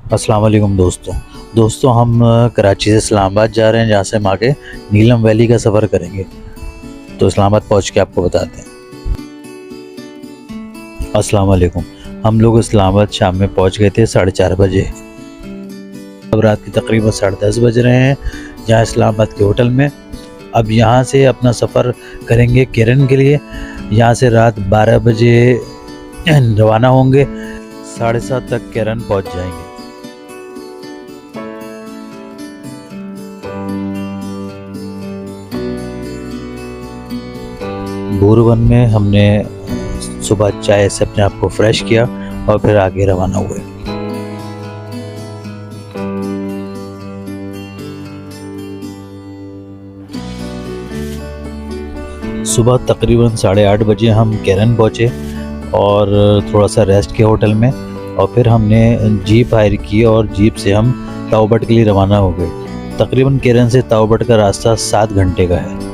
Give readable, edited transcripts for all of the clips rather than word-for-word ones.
अस्सलाम वालेकुम दोस्तों हम कराची से इस्लामाबाद जा रहे हैं, जहाँ से हम आगे नीलम वैली का सफ़र करेंगे। तो इस्लामाबाद पहुँच के आपको बताते हैं। अस्सलाम वालेकुम। हम लोग इस्लामाबाद शाम में पहुँच गए थे 4:30 बजे। अब रात के तकरीबन 10:30 बज रहे हैं जहाँ इस्लामाबाद के होटल में। अब यहाँ से अपना सफ़र करेंगे केरन के लिए। यहाँ से रात 12 बजे रवाना होंगे, 7:30 तक केरन पहुँच जाएंगे। बोरवन में हमने सुबह चाय से अपने आप को फ्रेश किया और फिर आगे रवाना हुए। सुबह तकरीबन 8:30 बजे हम केरन पहुँचे और थोड़ा सा रेस्ट किया होटल में, और फिर हमने जीप हायर की और जीप से हम ताओबट के लिए रवाना हो गए। तकरीबन केरन से ताओबट का रास्ता 7 घंटे का है।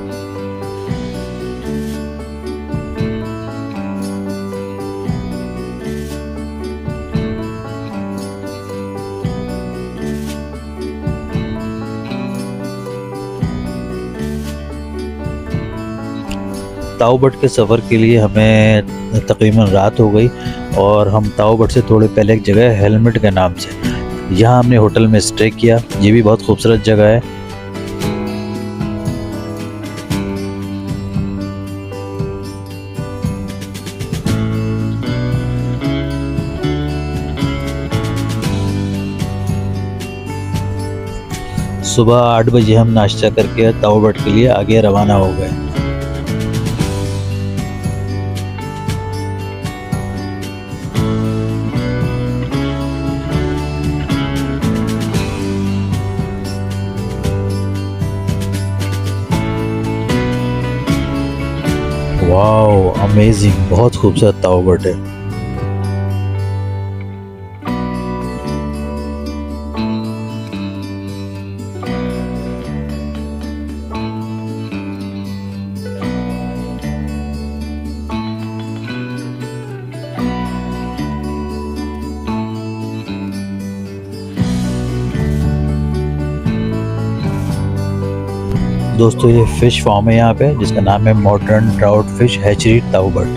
ताओबट के सफ़र के लिए हमें तकरीबन रात हो गई और हम ताओबट से थोड़े पहले एक जगह है हेलमेट के नाम से, यहाँ हमने होटल में स्टे किया। ये भी बहुत खूबसूरत जगह है। सुबह 8 बजे हम नाश्ता करके ताओबट के लिए आगे रवाना हो गए। वाओ अमेजिंग, बहुत खूबसूरत ताओबट है। दोस्तों ये फ़िश फार्म है यहाँ पे, जिसका नाम है मॉडर्न ट्राउट फिश हैचरी ताओबट।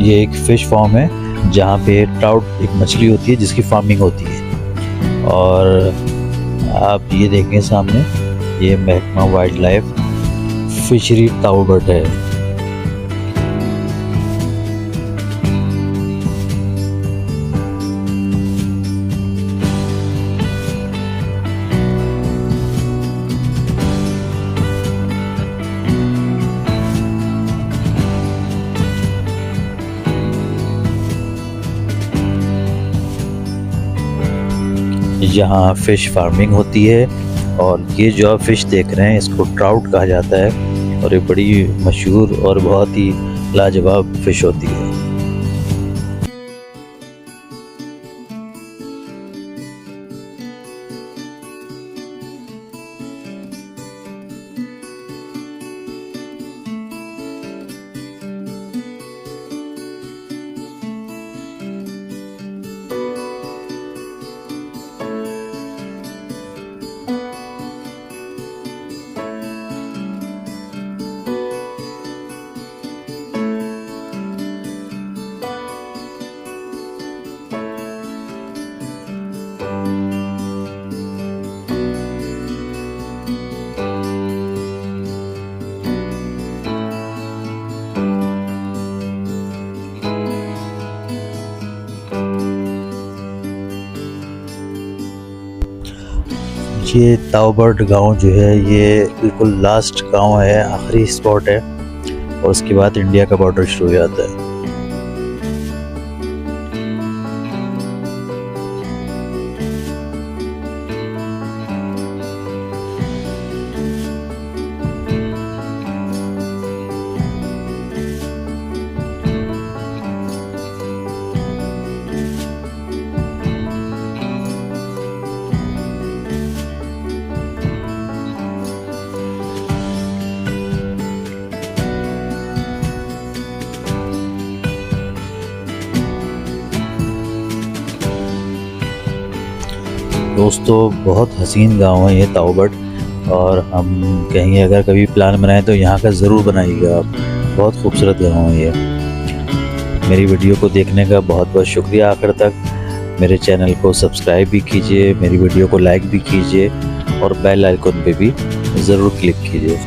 ये एक फ़िश फार्म है जहाँ पे ट्राउट एक मछली होती है जिसकी फार्मिंग होती है। और आप ये देखें सामने, ये महकमा वाइल्ड लाइफ फिशरी ताओबट है। यहाँ फ़िश फार्मिंग होती है और ये जो आप फ़िश देख रहे हैं इसको ट्राउट कहा जाता है, और ये बड़ी मशहूर और बहुत ही लाजवाब फ़िश होती है। ये ताओबट गांव जो है ये बिल्कुल लास्ट गांव है, आखिरी स्पॉट है, और उसके बाद इंडिया का बॉर्डर शुरू हो जाता है। दोस्तों बहुत हसीन गांव है ये ताओबट, और हम कहीं अगर कभी प्लान बनाएं तो यहाँ का ज़रूर बनाइएगा आप। बहुत खूबसूरत गांव है ये। मेरी वीडियो को देखने का बहुत बहुत शुक्रिया आखिर तक। मेरे चैनल को सब्सक्राइब भी कीजिए, मेरी वीडियो को लाइक भी कीजिए और बेल आइकन पे भी ज़रूर क्लिक कीजिए।